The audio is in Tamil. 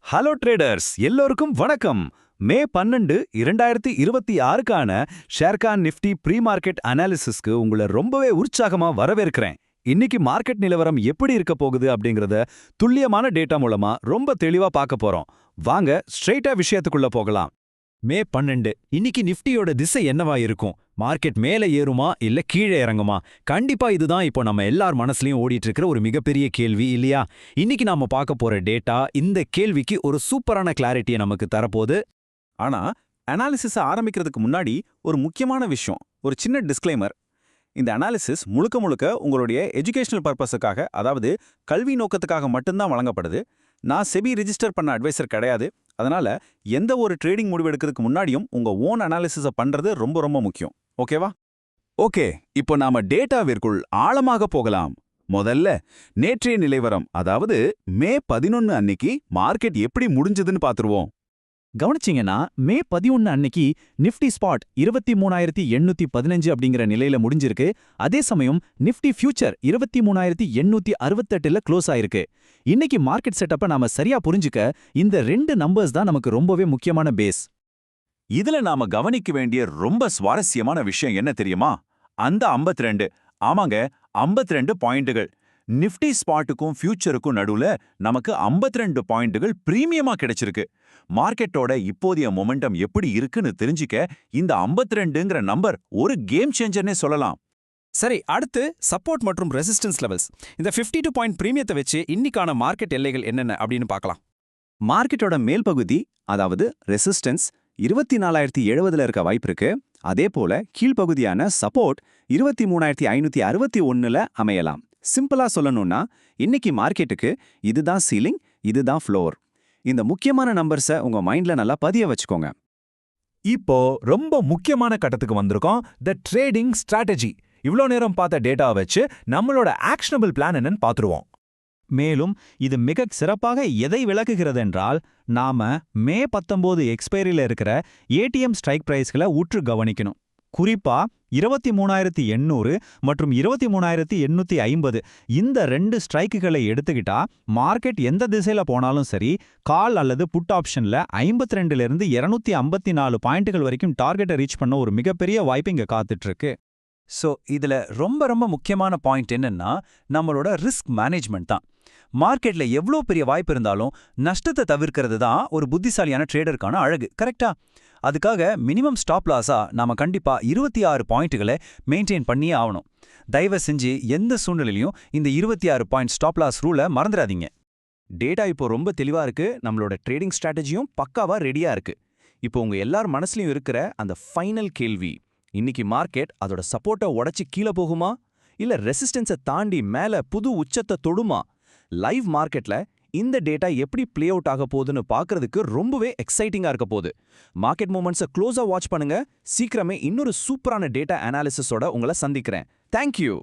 ஹலோ ட்ரேடர்ஸ், எல்லோருக்கும் வணக்கம். மே 12 2026க்கான ஷேர்கான் நிஃப்டி ப்ரீ மார்க்கெட் அனாலிசிஸ்க்கு உங்களை ரொம்பவே உற்சாகமா வரவேற்கிறேன். இன்னைக்கு மார்க்கெட் நிலவரம் எப்படி இருக்க போகுது அப்படிங்கறத துல்லியமான டேட்டா மூலமா ரொம்ப தெளிவா பார்க்க போறோம். வாங்க ஸ்ட்ரெயிட்டா விஷயத்துக்குள்ள போகலாம். மே 12 இன்னைக்கு நிஃப்டியோட திசை என்னவா இருக்கும்? மார்க்கெட் மேலே ஏறுமா இல்ல கீழே இறங்குமா? கண்டிப்பா இதுதான் இப்போ நம்ம எல்லார் மனசுலயும் ஓடிட்டு இருக்கிற ஒரு மிகப்பெரிய கேள்வி இல்லையா? இன்னைக்கு நாம பார்க்க போற டேட்டா இந்த கேள்விக்கு ஒரு சூப்பரான கிளாரிட்டியை நமக்கு தரப்போகுது. ஆனா அனாலிசிஸ் ஆரம்பிக்கிறதுக்கு முன்னாடி ஒரு முக்கியமான விஷயம், ஒரு சின்ன டிஸ்க்ளைமர். இந்த அனாலிசிஸ் முழுக்க முழுக்க உங்களுடைய எஜுகேஷனல் பர்பஸுக்காக, அதாவது கல்வி நோக்கத்துக்காக மட்டும்தான் வழங்கப்படுது. நான் செபி ரிஜிஸ்டர் பண்ண அட்வைசர் கிடையாது. அதனால எந்த ஒரு ட்ரேடிங் முடிவெடுக்கிறதுக்கு முன்னாடியும் உங்க ஓன் அனாலிசிஸை பண்றது ரொம்ப ரொம்ப முக்கியம். ஓகேவா? ஓகே, இப்போ நாம டேட்டாவிற்குள் ஆழமாக போகலாம். முதல்ல நேற்றைய நிலவரம், அதாவது மே 11 அன்னைக்கு மார்க்கெட் எப்படி முடிஞ்சதுன்னு பாத்துருவோம். கவனிச்சிங்கன்னா மே 11 அன்னைக்கு நிஃப்டி ஸ்பாட் 23,815 அப்படிங்கிற நிலையில முடிஞ்சிருக்கு. அதே சமயம் நிஃப்டி ஃபியூச்சர் 23,868ல க்ளோஸ் ஆயிருக்கு. இன்னைக்கு மார்க்கெட் செட்டப்பை நாம சரியா புரிஞ்சுக்க இந்த ரெண்டு நம்பர்ஸ் தான் நமக்கு ரொம்பவே முக்கியமான பேஸ். இதுல நாம கவனிக்க வேண்டிய ரொம்ப சுவாரஸ்யமான விஷயம் என்ன தெரியுமா? அந்த 52, ஆமாங்க 52 பாயிண்டுகள். நிஃப்டி ஸ்பாட்டுக்கும் ஃபியூச்சருக்கும் நடுவுல நமக்கு 52 பாயிண்டுகள் பிரீமியமா கிடைச்சிருக்கு. மார்க்கெட்டோட இப்போதைய மொமெண்டம் எப்படி இருக்குன்னு தெரிஞ்சுக்க இந்த 52ங்கிற நம்பர் ஒரு கேம் சேஞ்சர்னே சொல்லலாம். சரி, அடுத்து சப்போர்ட் மற்றும் ரெசிஸ்டன்ஸ் லெவல்ஸ். இந்த 52 பாயிண்ட் பிரீமியத்தை வச்சு இன்னைக்கான மார்க்கெட் எல்லைகள் என்னென்ன அப்படின்னு பார்க்கலாம். மார்க்கெட்டோட மேல் பகுதி, அதாவது ரெசிஸ்டன்ஸ் 24,070ல இருக்க வாய்ப்பு இருக்கு. அதே போல கீழ்ப்பகுதியான சப்போர்ட் 23,561ல அமையலாம். சிம்பிளா சொல்லணும்னா இன்னைக்கு மார்க்கெட்டுக்கு இதுதான் சீலிங், இதுதான் ஃப்ளோர். இந்த முக்கியமான நம்பர்ஸை உங்க மைண்ட்ல நல்லா பதிய வச்சுக்கோங்க. இப்போ ரொம்ப முக்கியமான கட்டத்துக்கு வந்திருக்கோம், த ட்ரேடிங் ஸ்ட்ராட்டஜி. இவ்ளோ நேரம் பார்த்த டேட்டா வச்சு நம்மளோட ஆக்ஷனபிள் பிளான் என்னன்னு பார்த்துருவோம். மேலும் இது மிக சிறப்பாக எதை விளக்குகிறது என்றால், நாம மே 19 எக்ஸ்பைரியில இருக்கிற ஏடிஎம் ஸ்ட்ரைக் பிரைஸ்களை உற்று கவனிக்கணும். குறிப்பா 23,800 மற்றும் 23,850 இந்த ரெண்டு ஸ்ட்ரைக்குகளை எடுத்துக்கிட்டா மார்க்கெட் எந்த திசையில போனாலும் சரி, கால் அல்லது புட் ஆப்ஷன்ல 52லிருந்து 254 பாயிண்ட்டுகள் வரைக்கும் டார்கெட்டை ரீச் பண்ண ஒரு மிகப்பெரிய வாய்ப்பு இங்க காத்துட்டு இருக்கு. ஸோ இதுல ரொம்ப ரொம்ப முக்கியமான பாயிண்ட் என்னன்னா நம்மளோட ரிஸ்க் மேனேஜ்மெண்ட் தான். மார்க்கெட்ல எவ்வளோ பெரிய வாய்ப்பு இருந்தாலும் நஷ்டத்தை தவிர்க்கிறது தான் ஒரு புத்திசாலியான ட்ரேடருக்கான அழகு, கரெக்டா? அதுக்காக மினிமம் ஸ்டாப் லாஸா நாம கண்டிப்பா 26 பாயிண்ட்டுகளை மெயின்டைன் பண்ணியே ஆகணும். தயவு செஞ்சு எந்த சூழ்நிலையிலும் இந்த 26 பாயிண்ட் ஸ்டாப் லாஸ் ரூலை மறந்துடாதீங்க. டேட்டா இப்போ ரொம்ப தெளிவா இருக்கு, நம்மளோட ட்ரேடிங் ஸ்ட்ராட்டஜியும் பக்காவா ரெடியா இருக்கு. இப்போ உங்க எல்லார் மனசுலயும் இருக்கிற அந்த ஃபைனல் கேள்வி, இன்னைக்கு மார்க்கெட் அதோட சப்போர்ட்டை உடைச்சு கீழே போகுமா இல்ல ரெசிஸ்டன்ஸை தாண்டி மேல புது உச்சத்தை தொடுமா? லைவ் மார்க்கெட்ல இந்த டேட்டா எப்படி பிளே அவுட் ஆக போகுதுன்னு பார்க்கறதுக்கு ரொம்பவே எக்ஸைட்டிங்கா இருக்க போகுது. மார்க்கெட் மூமெண்ட்ஸை க்ளோஸா வாட்ச் பண்ணுங்க. சீக்கிரமே இன்னொரு சூப்பரான டேட்டா அனாலிசிஸோட உங்களை சந்திக்கிறேன். தேங்க்யூ.